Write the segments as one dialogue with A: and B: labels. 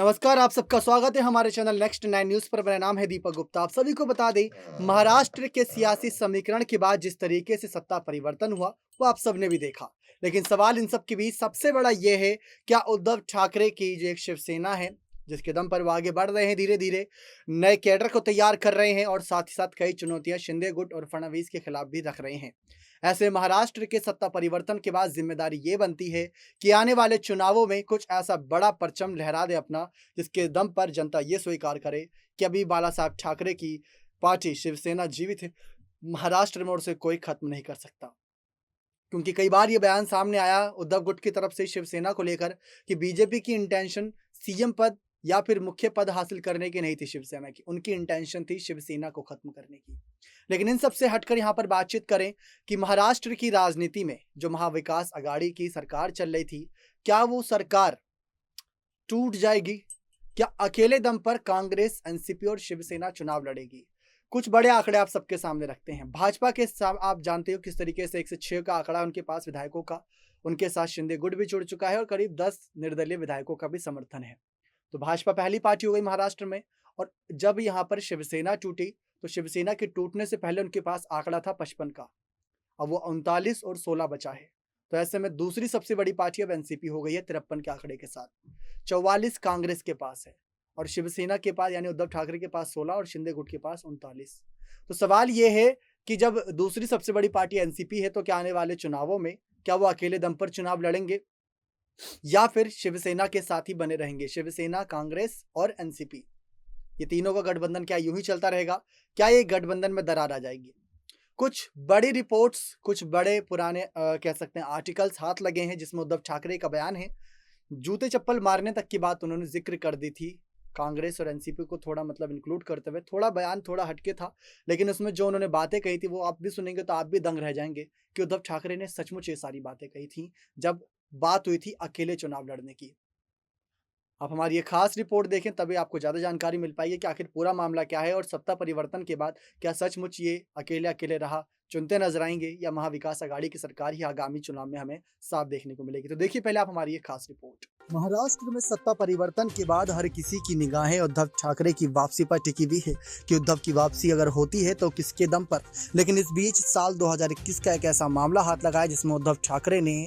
A: नमस्कार, आप सबका स्वागत है हमारे चैनल नेक्स्ट 9 न्यूज़ पर। मेरा नाम है दीपक गुप्ता। आप सभी को बता दें, महाराष्ट्र के सियासी समीकरण के बाद जिस तरीके से सत्ता परिवर्तन हुआ, वो आप सबने भी देखा। लेकिन सवाल इन सब के बीच सबसे बड़ा ये है, क्या उद्धव ठाकरे की जो एक शिवसेना है, जिसके दम पर वो आगे बढ़ रहे हैं धीरे-धीरे, नए कैडर को तैयार कर रहे हैं और साथ ही साथ कई चुनौतियाँ शिंदे गुट और फडणवीस के खिलाफ भी रख रहे हैं। ऐसे महाराष्ट्र के सत्ता परिवर्तन के बाद जिम्मेदारी ये बनती है कि आने वाले चुनावों में कुछ ऐसा बड़ा परचम लहरा दे अपना, जिसके दम पर जनता ये स्वीकार करे कि अभी बाला साहब ठाकरे की पार्टी शिवसेना जीवित है, महाराष्ट्र में और उसे कोई खत्म नहीं कर सकता। क्योंकि कई बार ये बयान सामने आया उद्धव गुट की तरफ से शिवसेना को लेकर कि बीजेपी की इंटेंशन सीएम पद या फिर मुख्य पद हासिल करने की नहीं थी शिवसेना की, उनकी इंटेंशन थी शिवसेना को खत्म करने की। लेकिन इन सब से हटकर यहाँ पर बातचीत करें कि महाराष्ट्र की राजनीति में जो महाविकास अघाड़ी की सरकार चल रही थी, क्या वो सरकार टूट जाएगी? क्या अकेले दम पर कांग्रेस, एनसीपी और शिवसेना चुनाव लड़ेगी? कुछ बड़े आंकड़े आप सबके सामने रखते हैं। भाजपा के आप जानते हो किस तरीके से 1 से 6 का आंकड़ा उनके पास विधायकों का, उनके साथ शिंदे गुट भी जुड़ चुका है और करीब 10 निर्दलीय विधायकों का भी समर्थन है। तो भाजपा पहली पार्टी हो गई महाराष्ट्र में। और जब यहाँ पर शिवसेना टूटी, तो शिवसेना के टूटने से पहले उनके पास आंकड़ा था 55 का, अब वो 39 और 16 बचा है। तो ऐसे में दूसरी सबसे बड़ी पार्टी अब एनसीपी हो गई है 53 के आंकड़े के साथ। 44 कांग्रेस के पास है और शिवसेना के पास यानी उद्धव ठाकरे के पास 16 और शिंदे गुट के पास 39। तो सवाल ये है कि जब दूसरी सबसे बड़ी पार्टी एनसीपी है, तो क्या आने वाले चुनावों में क्या वो अकेले दम पर चुनाव लड़ेंगे या फिर शिवसेना के साथ ही बने रहेंगे? शिवसेना, कांग्रेस और एनसीपी, ये तीनों का गठबंधन क्या यूं ही चलता रहेगा? क्या ये गठबंधन में दरार आ जाएगी? कुछ बड़ी रिपोर्ट्स, कुछ बड़े पुराने कह सकते हैं आर्टिकल्स हाथ लगे हैं, जिसमें उद्धव ठाकरे का बयान है। जूते चप्पल मारने तक की बात उन्होंने जिक्र कर दी थी। कांग्रेस और एनसीपी को थोड़ा मतलब इंक्लूड करते हुए थोड़ा बयान थोड़ा हटके था, लेकिन उसमें जो उन्होंने बातें कही थी वो आप भी सुनेंगे तो आप भी दंग रह जाएंगे कि उद्धव ठाकरे ने सचमुच ये सारी बातें कही थी जब बात हुई थी अकेले चुनाव लड़ने की। आप हमारी ये खास रिपोर्ट देखें, तभी आपको ज़्यादा जानकारी मिल पाएगी कि आखिर पूरा मामला क्या है और सत्ता परिवर्तन के बाद क्या सचमुच ये अकेले-अकेले रहा, चुनते नजर आएँगे या महाविकास अघाड़ी की सरकार ही आगामी चुनाव में हमें साफ देखने को मिलेगी। तो देखिए पहले आप हमारी ये खास रिपोर्ट। महाराष्ट्र में सत्ता परिवर्तन के बाद हर किसी की निगाहें उद्धव ठाकरे की वापसी पर टिकी हुई है कि उद्धव की वापसी अगर होती है तो किसके दम पर। लेकिन इस बीच साल 2021 का एक ऐसा मामला हाथ लगाया जिसमें उद्धव ठाकरे ने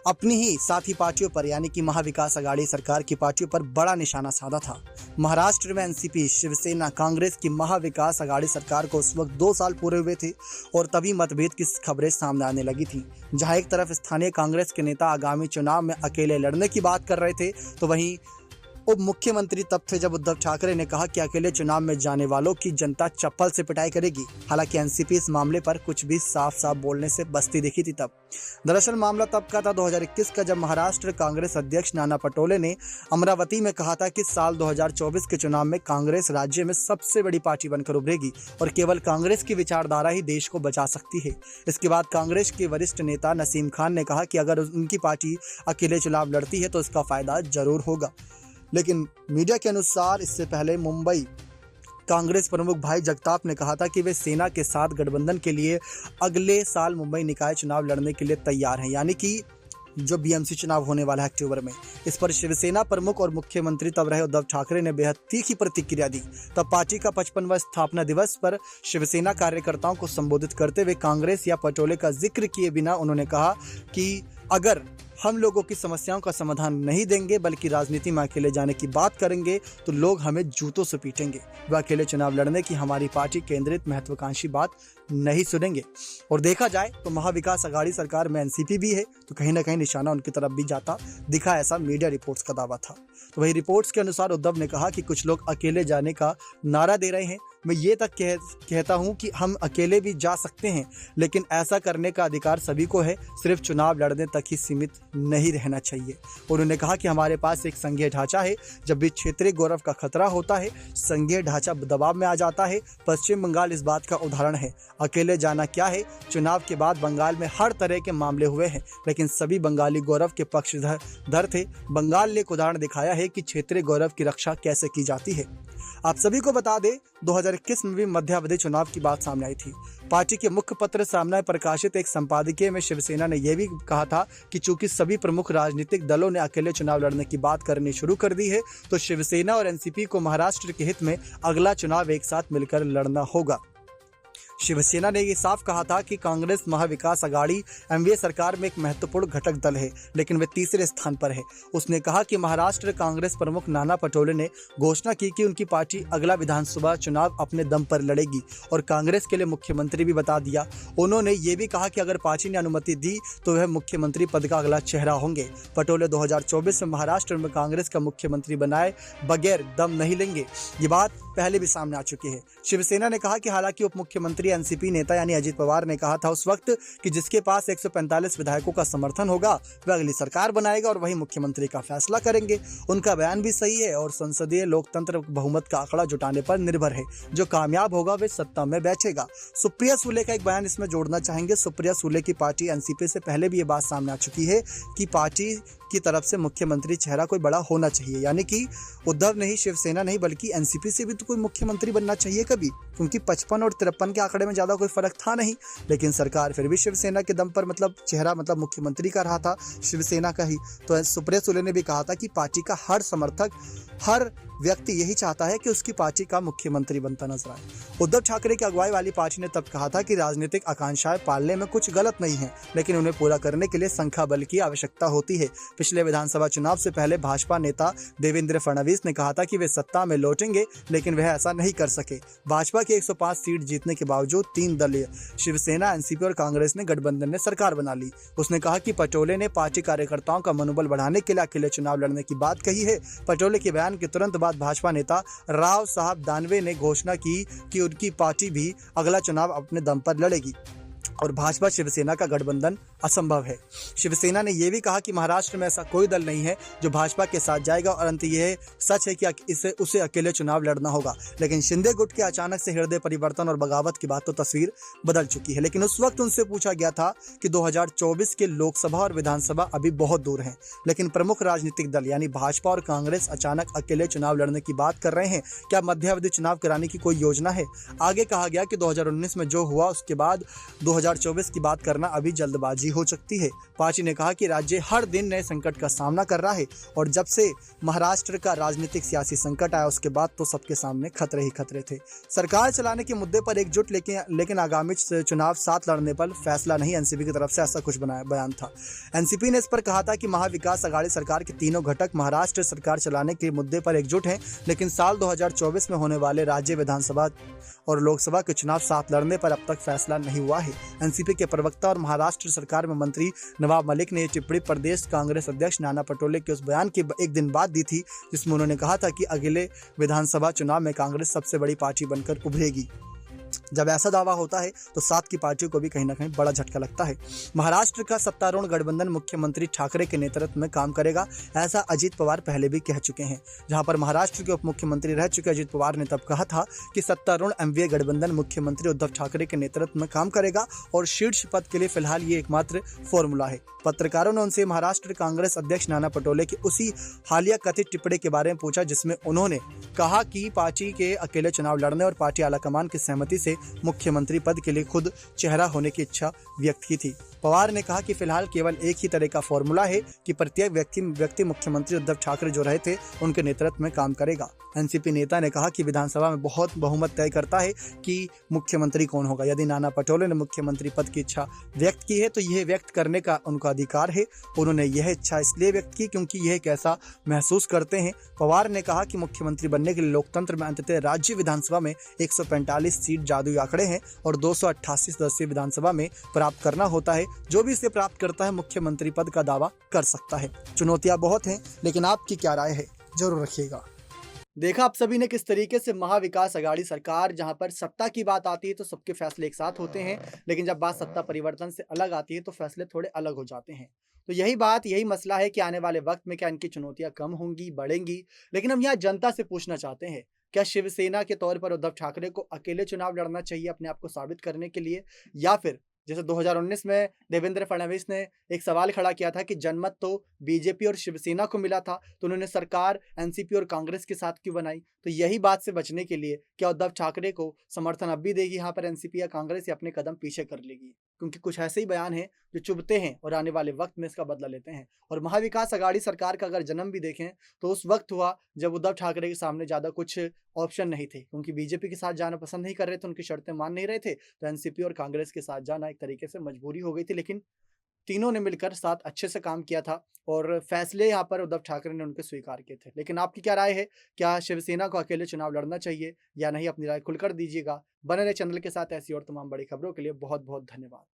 A: अपनी ही साथी पार्टियों पर यानी कि महाविकास अघाड़ी सरकार की पार्टियों पर बड़ा निशाना साधा था। महाराष्ट्र में एनसीपी, शिवसेना, कांग्रेस की महाविकास अघाड़ी सरकार को उस वक्त 2 साल पूरे हुए थे और तभी मतभेद की खबरें सामने आने लगी थी। जहां एक तरफ स्थानीय कांग्रेस के नेता आगामी चुनाव में अकेले लड़ने की बात कर रहे थे, तो वहीं उप मुख्यमंत्री तब थे जब उद्धव ठाकरे ने कहा कि अकेले चुनाव में जाने वालों की जनता चप्पल से पिटाई करेगी। हालांकि एनसीपी इस मामले पर कुछ भी साफ साफ बोलने से बचती दिखी थी। तब दरअसल मामला तब का था 2021 का, जब महाराष्ट्र कांग्रेस अध्यक्ष नाना पटोले ने अमरावती में कहा था कि साल 2024 के चुनाव में कांग्रेस राज्य में सबसे बड़ी पार्टी बनकर उभरेगी और केवल कांग्रेस की विचारधारा ही देश को बचा सकती है। इसके बाद कांग्रेस के वरिष्ठ नेता नसीम खान ने कहा कि अगर उनकी पार्टी अकेले चुनाव लड़ती है तो इसका फायदा जरूर होगा। लेकिन मीडिया के अनुसार इससे पहले मुंबई कांग्रेस प्रमुख भाई जगताप ने कहा था कि वे सेना के साथ गठबंधन के लिए अगले साल मुंबई निकाय चुनाव लड़ने के लिए तैयार हैं, यानी कि जो बीएमसी चुनाव होने वाला है अक्टूबर में। इस पर शिवसेना प्रमुख और मुख्यमंत्री तब रहे उद्धव ठाकरे ने बेहद तीखी प्रतिक्रिया दी। तब पार्टी का 55वां स्थापना दिवस पर शिवसेना कार्यकर्ताओं को संबोधित करते हुए कांग्रेस या पटोले का जिक्र किए बिना उन्होंने कहा कि अगर हम लोगों की समस्याओं का समाधान नहीं देंगे बल्कि राजनीति में अकेले जाने की बात करेंगे तो लोग हमें जूतों से पीटेंगे। वह अकेले चुनाव लड़ने की हमारी पार्टी केंद्रित महत्वाकांक्षी बात नहीं सुनेंगे। और देखा जाए तो महाविकास अघाड़ी सरकार में एनसीपी भी है, तो कहीं ना कहीं निशाना उनकी तरफ भी जाता दिखा, ऐसा मीडिया रिपोर्ट्स का दावा था। तो वही रिपोर्ट्स के अनुसार उद्धव ने कहा कि कुछ लोग अकेले जाने का नारा दे रहे हैं। मैं ये तक कहता हूं कि हम अकेले भी जा सकते हैं, लेकिन ऐसा करने का अधिकार सभी को है, सिर्फ चुनाव लड़ने तक ही सीमित नहीं रहना चाहिए। उन्होंने कहा कि हमारे पास एक संघीय ढांचा है, जब भी क्षेत्रीय गौरव का खतरा होता है संघीय ढांचा दबाव में आ जाता है। पश्चिम बंगाल इस बात का उदाहरण है। अकेले जाना क्या है, चुनाव के बाद बंगाल में हर तरह के मामले हुए हैं, लेकिन सभी बंगाली गौरव के पक्षधर थे। बंगाल ने एक उदाहरण दिखाया है कि क्षेत्रीय गौरव की रक्षा कैसे की जाती है। आप सभी को बता दें, 2021 में भी मध्यावधि चुनाव की बात सामने आई थी। पार्टी के मुख्य पत्र सामने प्रकाशित एक संपादकीय में शिवसेना ने यह भी कहा था कि चूंकि सभी प्रमुख राजनीतिक दलों ने अकेले चुनाव लड़ने की बात करनी शुरू कर दी है, तो शिवसेना और एनसीपी को महाराष्ट्र के हित में अगला चुनाव एक साथ मिलकर लड़ना होगा। शिवसेना ने ये साफ कहा था कि कांग्रेस महाविकास आघाड़ी एनडीए सरकार में एक महत्वपूर्ण घटक दल है, लेकिन वे तीसरे स्थान पर है। उसने कहा कि महाराष्ट्र कांग्रेस प्रमुख नाना पटोले ने घोषणा की कि उनकी पार्टी अगला विधानसभा चुनाव अपने दम पर लड़ेगी और कांग्रेस के लिए मुख्यमंत्री भी बता दिया। उन्होंने ये भी कहा कि अगर पार्टी ने अनुमति दी तो वह मुख्यमंत्री पद का अगला चेहरा होंगे। पटोले 2024 में महाराष्ट्र में कांग्रेस का मुख्यमंत्री बनाए बगैर दम नहीं लेंगे। ये बात पहले भी सामने आ चुकी है। शिवसेना ने कहा कि हालांकि उप मुख्यमंत्री एनसीपी नेता यानी अजित पवार ने कहा था उस वक्त कि जिसके पास 145 विधायकों का समर्थन होगा वह अगली सरकार बनाएगा और वही मुख्यमंत्री का फैसला करेंगे। उनका बयान भी सही है और संसदीय लोकतंत्र बहुमत का आंकड़ा जुटाने पर निर्भर है। जो कामयाब होगा वह सत्ता में बैठेगा। सुप्रिया सुले का एक बयान इसमें जोड़ना चाहेंगे। सुप्रिया सुले की पार्टी एनसीपी से पहले भी ये बात सामने आ चुकी है कि पार्टी की तरफ से मुख्यमंत्री चेहरा कोई बड़ा होना चाहिए, यानी कि उद्धव नहीं, शिवसेना नहीं, बल्कि एनसीपी से भी तो कोई मुख्यमंत्री बनना चाहिए कभी, क्योंकि 55 और 53 के आंकड़े में ज्यादा कोई फर्क था नहीं। लेकिन सरकार फिर भी शिवसेना के दम पर चेहरा मुख्यमंत्री का रहा था, शिवसेना का ही। तो सुप्रिया सुले ने भी कहा था कि पार्टी का हर समर्थक, हर व्यक्ति यही चाहता है कि उसकी पार्टी का मुख्यमंत्री बनता नजर आए। उद्धव ठाकरे की अगुवाई वाली पार्टी ने तब कहा था कि राजनीतिक आकांक्षाएं पालने में कुछ गलत नहीं है, लेकिन उन्हें पूरा करने के लिए संख्या बल की आवश्यकता होती है। पिछले विधानसभा चुनाव से पहले भाजपा नेता देवेंद्र फडणवीस ने कहा था कि वे सत्ता में लौटेंगे, लेकिन वह ऐसा नहीं कर सके। भाजपा की 105 सीट जीतने के बावजूद 3 दलीय शिवसेना, एनसीपी और कांग्रेस ने गठबंधन ने सरकार बना ली। उसने कहा कि पटोले ने पार्टी कार्यकर्ताओं का मनोबल बढ़ाने के लिए अकेले चुनाव लड़ने की बात कही है। पटोले के बयान के तुरंत बाद भाजपा नेता राव साहब दानवे ने घोषणा की कि उनकी पार्टी भी अगला चुनाव अपने दम पर लड़ेगी और भाजपा शिवसेना का गठबंधन असंभव है। शिवसेना ने यह भी कहा कि महाराष्ट्र में ऐसा कोई दल नहीं है जो भाजपा के साथ जाएगा और अंत यह सच है कि उसे अकेले चुनाव लड़ना होगा। लेकिन शिंदे गुट के अचानक से हृदय परिवर्तन और बगावत की बात तो तस्वीर बदल चुकी है। लेकिन उस वक्त उनसे पूछा गया था कि 2024 के लोकसभा और विधानसभा अभी बहुत दूर हैं, लेकिन प्रमुख राजनीतिक दल यानी भाजपा और कांग्रेस अचानक अकेले चुनाव लड़ने की बात कर रहे हैं। क्या मध्यावधि चुनाव कराने की कोई योजना है? आगे कहा गया कि 2019 में जो हुआ उसके बाद 2024 की बात करना अभी जल्दबाजी हो सकती है। पार्टी ने कहा कि राज्य हर दिन नए संकट का सामना कर रहा है और जब से महाराष्ट्र का राजनीतिक सियासी संकट आया उसके बाद तो सबके सामने खतरे ही खतरे थे। सरकार चलाने के मुद्दे पर एकजुट, लेकिन आगामी चुनाव साथ लड़ने पर फैसला नहीं, एनसीपी की तरफ से ऐसा कुछ बयान था। एनसीपी ने इस पर कहा था कि महाविकास आघाड़ी सरकार के तीनों घटक महाराष्ट्र सरकार चलाने के मुद्दे पर एकजुट हैं, लेकिन साल 2024 में होने वाले राज्य विधानसभा और लोकसभा के चुनाव साथ लड़ने पर अब तक फैसला नहीं हुआ है। एनसीपी के प्रवक्ता और महाराष्ट्र सरकार में मंत्री नवाब मलिक ने यह टिप्पणी प्रदेश कांग्रेस अध्यक्ष नाना पटोले के उस बयान के एक दिन बाद दी थी जिसमें उन्होंने कहा था कि अगले विधानसभा चुनाव में कांग्रेस सबसे बड़ी पार्टी बनकर उभरेगी। जब ऐसा दावा होता है तो साथ की पार्टियों को भी कहीं ना कहीं बड़ा झटका लगता है। महाराष्ट्र का सत्तारूढ़ गठबंधन मुख्यमंत्री ठाकरे के नेतृत्व में काम करेगा, ऐसा अजित पवार पहले भी कह चुके हैं। जहां पर महाराष्ट्र के उप मुख्यमंत्री रह चुके अजित पवार ने तब कहा था कि सत्तारूढ़ एनडीए गठबंधन मुख्यमंत्री उद्धव ठाकरे के नेतृत्व में काम करेगा और शीर्ष पद के लिए फिलहाल ये एकमात्र फॉर्मूला है। पत्रकारों ने उनसे महाराष्ट्र कांग्रेस अध्यक्ष नाना पटोले की उसी हालिया कथित टिप्पणी के बारे में पूछा जिसमें उन्होंने कहा कि पार्टी के अकेले चुनाव लड़ने और पार्टी आलाकमान की सहमति से मुख्यमंत्री पद के लिए खुद चेहरा होने की इच्छा व्यक्त की थी। पवार ने कहा कि फिलहाल केवल एक ही तरह का फॉर्मूला है कि प्रत्येक व्यक्ति मुख्यमंत्री उद्धव ठाकरे जो रहे थे उनके नेतृत्व में काम करेगा। एनसीपी नेता ने कहा कि विधानसभा में बहुत बहुमत तय करता है कि मुख्यमंत्री कौन होगा। यदि नाना पटोले ने मुख्यमंत्री पद की इच्छा व्यक्त की है तो यह व्यक्त करने का उनका अधिकार है। उन्होंने यह इच्छा इसलिए व्यक्त की क्योंकि यह कैसा महसूस करते हैं। पवार ने कहा कि मुख्यमंत्री बनने के लिए लोकतंत्र में अंततः राज्य विधानसभा में 145 सीट जादुई आंकड़े हैं और 288 सदस्यीय विधानसभा में प्राप्त करना होता है। जो भी इसे प्राप्त करता है मुख्यमंत्री पद का दावा कर सकता है। चुनौतियां बहुत हैं, लेकिन आपकी क्या राय है जरूर रखिएगा। देखा आप सभी ने किस तरीके से महाविकास आघाड़ी सरकार, जहां पर सत्ता की बात आती है तो सबके फैसले एक साथ होते हैं, लेकिन जब बात सत्ता परिवर्तन से अलग आती है तो फैसले थोड़े अलग हो जाते हैं। तो यही मसला है कि आने वाले वक्त में क्या इनकी चुनौतियां कम होंगी, बढ़ेंगी। लेकिन हम यहाँ जनता से पूछना चाहते हैं, क्या शिवसेना के तौर पर उद्धव ठाकरे को अकेले चुनाव लड़ना चाहिए अपने आप को साबित करने के लिए, या फिर जैसे 2019 में देवेंद्र फडणवीस ने एक सवाल खड़ा किया था कि जनमत तो बीजेपी और शिवसेना को मिला था, तो उन्होंने सरकार एनसीपी और कांग्रेस के साथ क्यों बनाई? तो यही बात से बचने के लिए क्या उद्धव ठाकरे को समर्थन अब भी देगी यहाँ पर एनसीपी या कांग्रेस, या अपने कदम पीछे कर लेगी? क्योंकि कुछ ऐसे ही बयान हैं जो चुभते हैं और आने वाले वक्त में इसका बदला लेते हैं। और महाविकास अघाड़ी सरकार का अगर जन्म भी देखें तो उस वक्त हुआ जब उद्धव ठाकरे के सामने ज़्यादा कुछ ऑप्शन नहीं थे, क्योंकि बीजेपी के साथ जाना पसंद नहीं कर रहे थे, उनकी शर्तें मान नहीं रहे थे, तो एनसीपी और कांग्रेस के साथ जाना एक तरीके से मजबूरी हो गई थी। लेकिन तीनों ने मिलकर साथ अच्छे से काम किया था और फैसले यहाँ पर उद्धव ठाकरे ने उनके स्वीकार किए थे। लेकिन आपकी क्या राय है? क्या शिवसेना को अकेले चुनाव लड़ना चाहिए या नहीं? अपनी राय खुलकर दीजिएगा। बने रहे चैनल के साथ ऐसी और तमाम बड़ी खबरों के लिए। बहुत बहुत धन्यवाद।